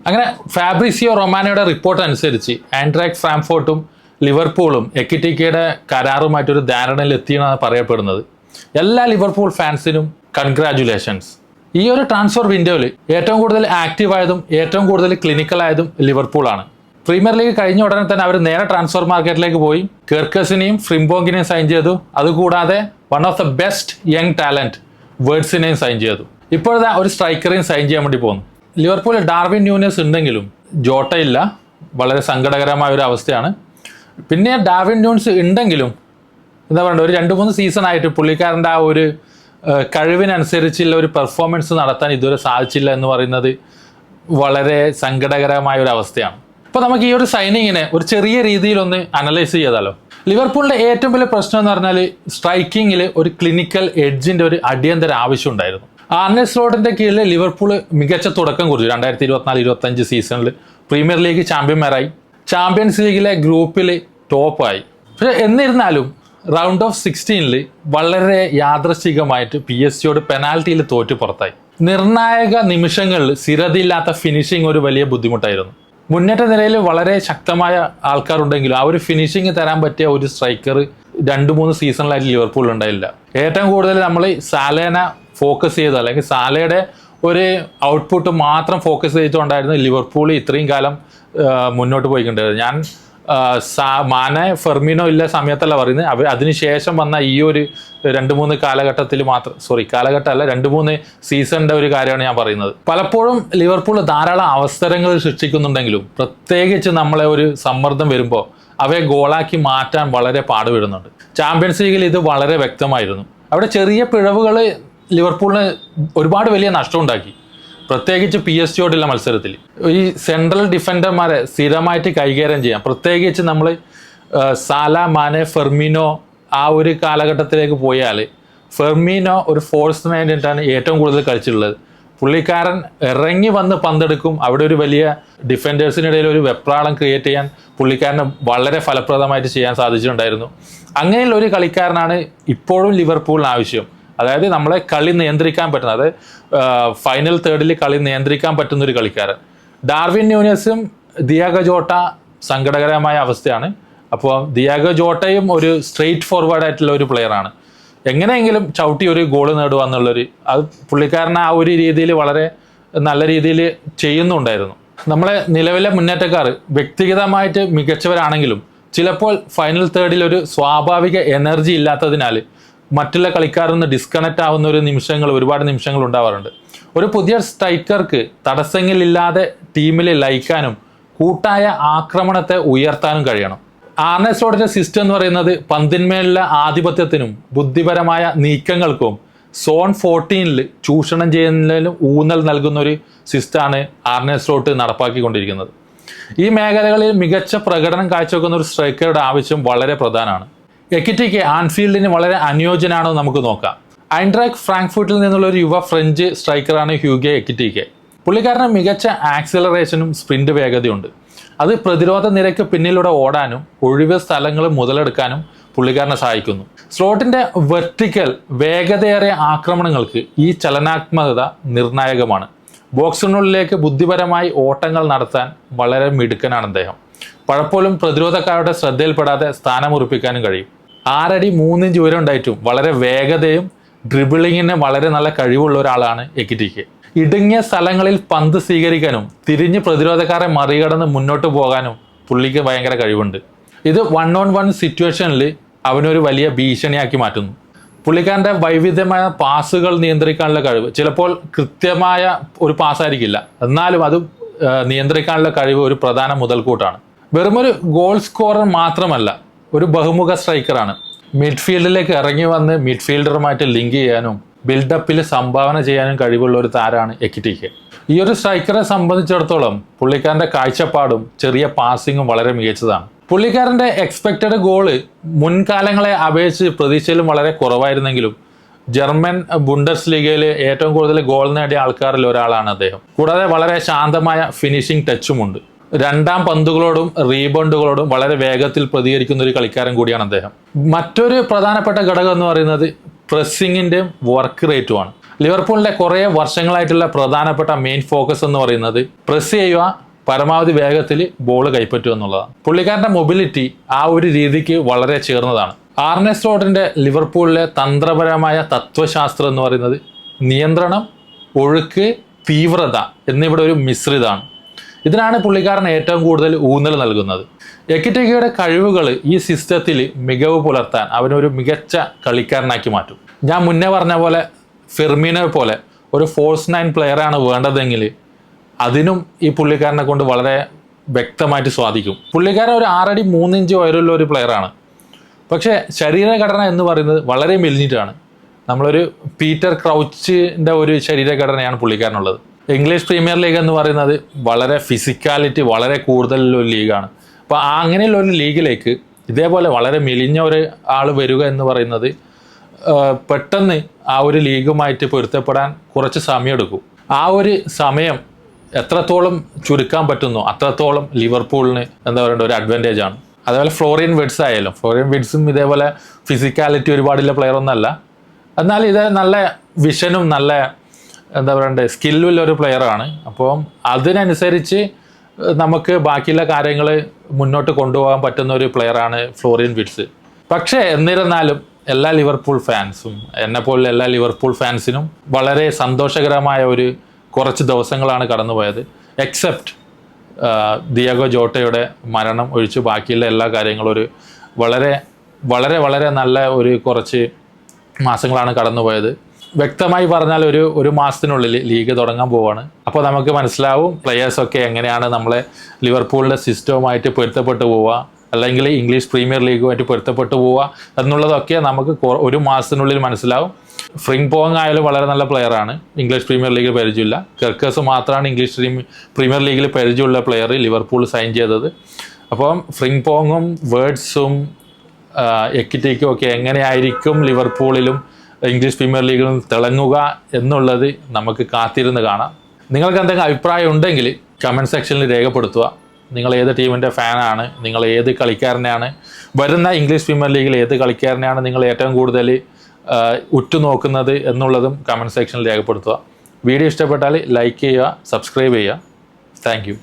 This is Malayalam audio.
അങ്ങനെ ഫാബ്രിസിയോ റൊമാനോയുടെ റിപ്പോർട്ട് അനുസരിച്ച് ആൻഡ്രാക് ഫ്രാങ്ക്ഫർട്ടും ലിവർപൂളും എക്കിറ്റിക്കയുടെ കരാറുമായിട്ടൊരു ധാരണയിൽ എത്തിയെന്നാണ് പറയപ്പെടുന്നത്. എല്ലാ ലിവർപൂൾ ഫാൻസിനും കൺഗ്രാജുലേഷൻസ്. ഈ ഒരു ട്രാൻസ്ഫർ വിൻഡോയിൽ ഏറ്റവും കൂടുതൽ ആക്റ്റീവായതും ഏറ്റവും കൂടുതൽ ക്ലിനിക്കലായതും ലിവർപൂളാണ്. പ്രീമിയർ ലീഗ് കഴിഞ്ഞ ഉടനെ തന്നെ അവർ നേരെ ട്രാൻസ്ഫർ മാർക്കറ്റിലേക്ക് പോയി കെർക്കസിനെയും ഫ്രിംബോങ്ങിനെയും സൈൻ ചെയ്തു. അതുകൂടാതെ one of the best young talent വേർഡ്സിനെയും സൈൻ ചെയ്തു. ഇപ്പോഴത്തെ ഒരു സ്ട്രൈക്കറെയും സൈൻ ചെയ്യാൻ വേണ്ടി പോകുന്നു. ലിവർപൂളിൽ ഡാർവിൻ ന്യൂനസ് ഉണ്ടെങ്കിലും ജോട്ട ഇല്ല. വളരെ സങ്കടകരമായ ഒരു അവസ്ഥയാണ്. പിന്നെ ഡാർവിൻ ന്യൂനസ് ഉണ്ടെങ്കിലും എന്താ പറയുക, ഒരു 2-3 സീസൺ ആയിട്ട് പുള്ളിക്കാരൻ്റെ ആ ഒരു കഴിവിനനുസരിച്ചുള്ള ഒരു പെർഫോമൻസ് നടത്താൻ ഇതുവരെ സാധിച്ചില്ല എന്ന് പറയുന്നത് വളരെ സങ്കടകരമായ ഒരു അവസ്ഥയാണ്. അപ്പോൾ നമുക്ക് ഈ ഒരു സൈനിങ്ങിനെ ഒരു ചെറിയ രീതിയിലൊന്ന് അനലൈസ് ചെയ്താലോ. ലിവർപൂളിൻ്റെ ഏറ്റവും വലിയ പ്രശ്നം എന്ന് പറഞ്ഞാൽ സ്ട്രൈക്കിങ്ങിൽ ഒരു ക്ലിനിക്കൽ എഡ്ജിൻ്റെ ഒരു അടിയന്തര ആവശ്യം ഉണ്ടായിരുന്നു. ആർനെ സ്ലോട്ടിൻ്റെ കീഴിൽ ലിവർപൂൾ മികച്ച തുടക്കം കുറിച്ചു. 2024-25 സീസണിൽ പ്രീമിയർ ലീഗ് ചാമ്പ്യന്മാരായി, ചാമ്പ്യൻസ് ലീഗിലെ ഗ്രൂപ്പിൽ ടോപ്പായി. പക്ഷേ എന്നിരുന്നാലും റൗണ്ട് ഓഫ് 16 വളരെ യാദൃശ്ചികമായിട്ട് PSG പെനാൽറ്റിയിൽ തോറ്റു പുറത്തായി. നിർണായക നിമിഷങ്ങളിൽ സ്ഥിരതയില്ലാത്ത ഫിനിഷിംഗ് ഒരു വലിയ ബുദ്ധിമുട്ടായിരുന്നു. മുന്നേറ്റ നിലയിൽ വളരെ ശക്തമായ ആൾക്കാരുണ്ടെങ്കിലും ആ ഒരു ഫിനിഷിങ് തരാൻ പറ്റിയ ഒരു സ്ട്രൈക്കർ 2-3 സീസണിലായിട്ട് ലിവർപൂൾ ഉണ്ടായില്ല. ഏറ്റവും കൂടുതൽ നമ്മൾ സാലേനെ ഫോക്കസ് ചെയ്ത്, അല്ലെങ്കിൽ സാലയുടെ ഒരു ഔട്ട്പുട്ട് മാത്രം ഫോക്കസ് ചെയ്തുകൊണ്ടായിരുന്നു ലിവർപൂൾ ഇത്രയും കാലം മുന്നോട്ട് പോയിക്കൊണ്ടിരുന്നത്. ഞാൻ മാനെ ഫെർമിനോ ഇല്ല സമയത്തല്ല പറയുന്നത്, അതിനുശേഷം വന്ന ഈ ഒരു 2-3 കാലഘട്ടത്തിൽ മാത്രം, കാലഘട്ടമല്ല 2-3 സീസണിൻ്റെ ഒരു കാര്യമാണ് ഞാൻ പറയുന്നത്. പലപ്പോഴും ലിവർപൂൾ ധാരാളം അവസരങ്ങൾ സൃഷ്ടിക്കുന്നുണ്ടെങ്കിലും പ്രത്യേകിച്ച് നമ്മളെ ഒരു സമ്മർദ്ദം വരുമ്പോൾ അവയെ ഗോളാക്കി മാറ്റാൻ വളരെ പാടുപെടുന്നുണ്ട്. ചാമ്പ്യൻസ് ലീഗിൽ ഇത് വളരെ വ്യക്തമായിരുന്നു. അവിടെ ചെറിയ പിഴവുകൾ ലിവർപൂളിന് ഒരുപാട് വലിയ നഷ്ടം ഉണ്ടാക്കി, പ്രത്യേകിച്ച് PSG മത്സരത്തിൽ. ഈ സെൻട്രൽ ഡിഫൻഡർമാരെ സ്ഥിരമായിട്ട് കൈകാര്യം ചെയ്യാം. പ്രത്യേകിച്ച് നമ്മൾ സാല, മാനെ, ഫെർമിനോ ആ ഒരു കാലഘട്ടത്തിലേക്ക് പോയാൽ ഫെർമിനോ ഒരു ഫോഴ്സ് മാനായിട്ടാണ് ഏറ്റവും കൂടുതൽ കളിച്ചിട്ടുള്ളത്. പുള്ളിക്കാരൻ ഇറങ്ങി വന്ന് പന്തെടുക്കും. അവിടെ ഒരു വലിയ ഡിഫൻഡേഴ്സിനിടയിൽ ഒരു വെപ്രാളം ക്രിയേറ്റ് ചെയ്യാൻ പുള്ളിക്കാരന് വളരെ ഫലപ്രദമായിട്ട് ചെയ്യാൻ സാധിച്ചിട്ടുണ്ടായിരുന്നു. അങ്ങനെയുള്ള ഒരു കളിക്കാരനാണ് ഇപ്പോഴും ലിവർപൂളിന് ആവശ്യം. അതായത് നമ്മളെ കളി നിയന്ത്രിക്കാൻ പറ്റുന്ന, അതായത് ഫൈനൽ തേർഡിൽ കളി നിയന്ത്രിക്കാൻ പറ്റുന്ന ഒരു കളിക്കാരൻ. ഡാർവിൻ ന്യൂനസും ദിയാഗോ ജോട്ട സങ്കടകരമായ അവസ്ഥയാണ്. അപ്പോൾ ദിയാഗോ ജോട്ടയും ഒരു സ്ട്രെയിറ്റ് ഫോർവേഡ് ആയിട്ടുള്ള ഒരു പ്ലെയറാണ്. എങ്ങനെയെങ്കിലും ചവിട്ടി ഒരു ഗോൾ നേടുക എന്നുള്ളൊരു, അത് പുള്ളിക്കാരനെ ആ ഒരു രീതിയിൽ വളരെ നല്ല രീതിയിൽ ചെയ്യുന്നുണ്ടായിരുന്നു. നമ്മളെ നിലവിലെ മുന്നേറ്റക്കാർ വ്യക്തിഗതമായിട്ട് മികച്ചവരാണെങ്കിലും ചിലപ്പോൾ ഫൈനൽ തേർഡിൽ ഒരു സ്വാഭാവിക എനർജി ഇല്ലാത്തതിനാൽ മറ്റുള്ള കളിക്കാരിൽ നിന്ന് ഡിസ്കണക്റ്റ് ആവുന്ന ഒരുപാട് നിമിഷങ്ങൾ ഉണ്ടാവാറുണ്ട്. ഒരു പുതിയ സ്ട്രൈക്കർക്ക് തടസ്സങ്ങളില്ലാതെ ടീമിൽ ലയിക്കാനും കൂട്ടായ ആക്രമണത്തെ ഉയർത്താനും കഴിയണം. ആർനെ സ്ലോട്ടിന്റെ സിസ്റ്റം എന്ന് പറയുന്നത് പന്തിന്മേലുള്ള ആധിപത്യത്തിനും ബുദ്ധിപരമായ നീക്കങ്ങൾക്കും സോൺ 14 ചൂഷണം ചെയ്യുന്നതിലും ഊന്നൽ നൽകുന്ന ഒരു സിസ്റ്റമാണ് ആർനെ സ്ലോട്ട് നടപ്പാക്കിക്കൊണ്ടിരിക്കുന്നത്. ഈ മേഖലകളിൽ മികച്ച പ്രകടനം കാഴ്ചവെക്കുന്ന ഒരു സ്ട്രൈക്കറുടെ ആവശ്യം വളരെ പ്രധാനമാണ്. എക്കിറ്റിക്ക് ആൻഫീൽഡിന് വളരെ അനുയോജ്യനാണോ നമുക്ക് നോക്കാം. ഐൻട്രാക് ഫ്രാങ്ക്ഫർട്ടിൽ നിന്നുള്ള ഒരു യുവ ഫ്രഞ്ച് സ്ട്രൈക്കറാണ് ഹ്യൂഗെ എക്കിറ്റിക്ക്. പുള്ളിക്കാരന് മികച്ച ആക്സിലറേഷനും സ്പ്രിന്റ് വേഗതയുണ്ട്. അത് പ്രതിരോധ നിരക്ക് പിന്നിലൂടെ ഓടാനും ഒഴിവ് സ്ഥലങ്ങൾ മുതലെടുക്കാനും പുള്ളിക്കാരനെ സഹായിക്കുന്നു. സ്ലോട്ടിന്റെ വെർട്ടിക്കൽ വേഗതയേറിയ ആക്രമണങ്ങൾക്ക് ഈ ചലനാത്മകത നിർണായകമാണ്. ബോക്സിനുള്ളിലേക്ക് ബുദ്ധിപരമായി ഓട്ടങ്ങൾ നടത്താൻ വളരെ മിടുക്കനാണ് അദ്ദേഹം. പലപ്പോഴും പ്രതിരോധക്കാരുടെ ശ്രദ്ധയിൽപ്പെടാതെ സ്ഥാനമുറപ്പിക്കാനും കഴിയും. 6 അടി 3 ഇഞ്ച് ഉയരം ഉണ്ടായിട്ടും വളരെ വേഗതയും ഡ്രിബിളിങ്ങിന് വളരെ നല്ല കഴിവുള്ള ഒരാളാണ് എക്കിറ്റിക്ക്. ഇടുങ്ങിയ സ്ഥലങ്ങളിൽ പന്ത് സ്വീകരിക്കാനും തിരിഞ്ഞ് പ്രതിരോധക്കാരെ മറികടന്ന് മുന്നോട്ട് പോകാനും പുള്ളിക്ക് ഭയങ്കര കഴിവുണ്ട്. ഇത് 1-on-1 സിറ്റുവേഷനിൽ അവനൊരു വലിയ ഭീഷണിയാക്കി മാറ്റുന്നു. പുള്ളിക്കാരൻ്റെ വൈവിധ്യമായ പാസുകൾ നിയന്ത്രിക്കാനുള്ള കഴിവ്, ചിലപ്പോൾ കൃത്യമായ ഒരു പാസ്സായിരിക്കില്ല, എന്നാലും അത് നിയന്ത്രിക്കാനുള്ള കഴിവ് ഒരു പ്രധാന മുതൽക്കൂട്ടാണ്. വെറുമൊരു ഗോൾ സ്കോറർ മാത്രമല്ല, ഒരു ബഹുമുഖ സ്ട്രൈക്കറാണ്. മിഡ്ഫീൽഡിലേക്ക് ഇറങ്ങി വന്ന് മിഡ്ഫീൽഡറുമായിട്ട് ലിങ്ക് ചെയ്യാനും ബിൽഡപ്പിൽ സംഭാവന ചെയ്യാനും കഴിവുള്ള ഒരു താരമാണ് എക്കിറ്റിക്ക്. ഈ ഒരു സ്ട്രൈക്കറെ സംബന്ധിച്ചിടത്തോളം പുള്ളിക്കാരൻ്റെ കാഴ്ചപ്പാടും ചെറിയ പാസിങ്ങും വളരെ മികച്ചതാണ്. പുള്ളിക്കാരൻ്റെ എക്സ്പെക്റ്റഡ് ഗോള് മുൻകാലങ്ങളെ അപേക്ഷിച്ച് പ്രതീക്ഷയിലും വളരെ കുറവായിരുന്നെങ്കിലും ജർമ്മൻ ബുണ്ടസ് ലീഗയിൽ ഏറ്റവും കൂടുതൽ ഗോൾ നേടിയ ആൾക്കാരിൽ ഒരാളാണ് അദ്ദേഹം. കൂടാതെ വളരെ ശാന്തമായ ഫിനിഷിംഗ് ടച്ചുമുണ്ട്. രണ്ടാം പന്തുകളോടും റീബൗണ്ടുകളോടും വളരെ വേഗത്തിൽ പ്രതികരിക്കുന്ന ഒരു കളിക്കാരൻ കൂടിയാണ് അദ്ദേഹം. മറ്റൊരു പ്രധാനപ്പെട്ട ഘടകം എന്ന് പറയുന്നത് പ്രസ്സിങ്ങിൻ്റെയും വർക്ക് റേറ്റുമാണ്. ലിവർപൂളിൻ്റെ കുറേ വർഷങ്ങളായിട്ടുള്ള പ്രധാനപ്പെട്ട മെയിൻ ഫോക്കസ് എന്ന് പറയുന്നത് പ്രസ് ചെയ്യുക, പരമാവധി വേഗത്തിൽ ബോൾ കൈപ്പറ്റുക എന്നുള്ളതാണ്. പുള്ളിക്കാരൻ്റെ മൊബിലിറ്റി ആ ഒരു രീതിക്ക് വളരെ ചേർന്നതാണ്. ആർനെ സ്ലോട്ടിൻ്റെ ലിവർപൂളിലെ തന്ത്രപരമായ തത്വശാസ്ത്രം എന്ന് പറയുന്നത് നിയന്ത്രണം, ഒഴുക്ക്, തീവ്രത എന്നിവിടെ ഒരു മിശ്രിതമാണ്. ഇതിനാണ് പുള്ളിക്കാരൻ ഏറ്റവും കൂടുതൽ ഊന്നൽ നൽകുന്നത്. എക്കിറ്റിക്കയുടെ കഴിവുകൾ ഈ സിസ്റ്റത്തിൽ മികവ് പുലർത്താൻ അവനൊരു മികച്ച കളിക്കാരനാക്കി മാറ്റും. ഞാൻ മുന്നേ പറഞ്ഞ പോലെ ഫെർമിനോ പോലെ ഒരു ഫോൾസ് 9 പ്ലെയറാണ് വേണ്ടതെങ്കിൽ അതിനും ഈ പുള്ളിക്കാരനെ കൊണ്ട് വളരെ വ്യക്തമായിട്ട് സ്വാധിക്കും. പുള്ളിക്കാരൻ ഒരു 6 അടി 3 ഇഞ്ച് ഉയരമുള്ള ഒരു പ്ലെയറാണ്. പക്ഷേ ശരീരഘടന എന്ന് പറയുന്നത് വളരെ മെലിഞ്ഞിട്ടാണ്. നമ്മളൊരു പീറ്റർ ക്രൗച്ചിൻ്റെ ഒരു ശരീരഘടനയാണ് പുള്ളിക്കാരനുള്ളത്. ഇംഗ്ലീഷ് പ്രീമിയർ ലീഗ് എന്ന് പറയുന്നത് വളരെ ഫിസിക്കാലിറ്റി വളരെ കൂടുതലുള്ള ഒരു ലീഗാണ്. അപ്പോൾ അങ്ങനെയുള്ള ഒരു ലീഗിലേക്ക് ഇതേപോലെ വളരെ മെലിഞ്ഞ ഒരു ആൾ വരിക എന്ന് പറയുന്നത് പെട്ടെന്ന് ആ ഒരു ലീഗുമായിട്ട് പൊരുത്തപ്പെടാൻ കുറച്ച് സമയമെടുക്കും. ആ ഒരു സമയം എത്രത്തോളം ചുരുക്കാൻ പറ്റുന്നോ അത്രത്തോളം ലിവർപൂളിന് എന്താ പറയേണ്ട ഒരു അഡ്വാൻറ്റേജ് ആണ്. അതേപോലെ ഫ്ലോറിയൻ വിഡ്സ് ആയാലും, ഫ്ലോറിയൻ വിഡ്സും ഇതേപോലെ ഫിസിക്കാലിറ്റി ഒരുപാടുള്ള പ്ലെയർ ഒന്നല്ല. എന്നാൽ ഇത് നല്ല വിഷനും നല്ല എന്താ പറയണ്ടേ സ്കില്ലുള്ള ഒരു പ്ലെയറാണ്. അപ്പം അതിനനുസരിച്ച് നമുക്ക് ബാക്കിയുള്ള കാര്യങ്ങൾ മുന്നോട്ട് കൊണ്ടുപോകാൻ പറ്റുന്ന ഒരു പ്ലെയറാണ് ഫ്ലോറിയൻ വിഡ്സ്. പക്ഷേ എന്നിരുന്നാലും എല്ലാ ലിവർപൂൾ ഫാൻസും എന്നെപ്പോലുള്ള എല്ലാ ലിവർപൂൾ ഫാൻസിനും വളരെ സന്തോഷകരമായ ഒരു കുറച്ച് ദിവസങ്ങളാണ് കടന്നുപോയത്. എക്സെപ്റ്റ് ദിയാഗോ ജോട്ടയുടെ മരണം ഒഴിച്ച് ബാക്കിയുള്ള എല്ലാ കാര്യങ്ങളും ഒരു വളരെ വളരെ വളരെ നല്ല ഒരു കുറച്ച് മാസങ്ങളാണ് കടന്നുപോയത്. വ്യക്തമായി പറഞ്ഞാൽ ഒരു മാസത്തിനുള്ളിൽ ലീഗ് തുടങ്ങാൻ പോവാണ്. അപ്പോൾ നമുക്ക് മനസ്സിലാവും പ്ലെയേഴ്സൊക്കെ എങ്ങനെയാണ് നമ്മളെ ലിവർപൂളിൻ്റെ സിസ്റ്റവുമായിട്ട് പൊരുത്തപ്പെട്ട് പോവുക, അല്ലെങ്കിൽ ഇംഗ്ലീഷ് പ്രീമിയർ ലീഗുമായിട്ട് പൊരുത്തപ്പെട്ട് പോവുക എന്നുള്ളതൊക്കെ നമുക്ക് ഒരു മാസത്തിനുള്ളിൽ മനസ്സിലാവും. ഫ്രിംപോങ് ആയാലും വളരെ നല്ല പ്ലെയറാണ്, ഇംഗ്ലീഷ് പ്രീമിയർ ലീഗിൽ പരിചയമില്ല. കെർക്കേഴ്സ് മാത്രമാണ് ഇംഗ്ലീഷ് പ്രീമിയർ ലീഗിൽ പരിചയമുള്ള പ്ലെയർ ലിവർപൂൾ സൈൻ ചെയ്തത്. അപ്പം ഫ്രിംപോങ്ങും വേർഡ്സും എക്കിറ്റിക്കും ഒക്കെ എങ്ങനെയായിരിക്കും ലിവർപൂളിലും ഇംഗ്ലീഷ് പ്രീമിയർ ലീഗിലും തിളങ്ങുക എന്നുള്ളത് നമുക്ക് കാത്തിരുന്ന് കാണാം. നിങ്ങൾക്ക് എന്തെങ്കിലും അഭിപ്രായം ഉണ്ടെങ്കിൽ കമൻറ്റ് സെക്ഷനിൽ രേഖപ്പെടുത്തുക. നിങ്ങൾ ഏത് ടീമിൻ്റെ ഫാനാണ്, നിങ്ങൾ ഏത് കളിക്കാരനെയാണ്, വരുന്ന ഇംഗ്ലീഷ് പ്രീമിയർ ലീഗിൽ ഏത് കളിക്കാരനെയാണ് നിങ്ങൾ ഏറ്റവും കൂടുതൽ ഉറ്റുനോക്കുന്നത് എന്നുള്ളതും കമൻറ്റ് സെക്ഷനിൽ രേഖപ്പെടുത്തുക. വീഡിയോ ഇഷ്ടപ്പെട്ടാൽ ലൈക്ക് ചെയ്യുക, സബ്സ്ക്രൈബ് ചെയ്യുക. താങ്ക്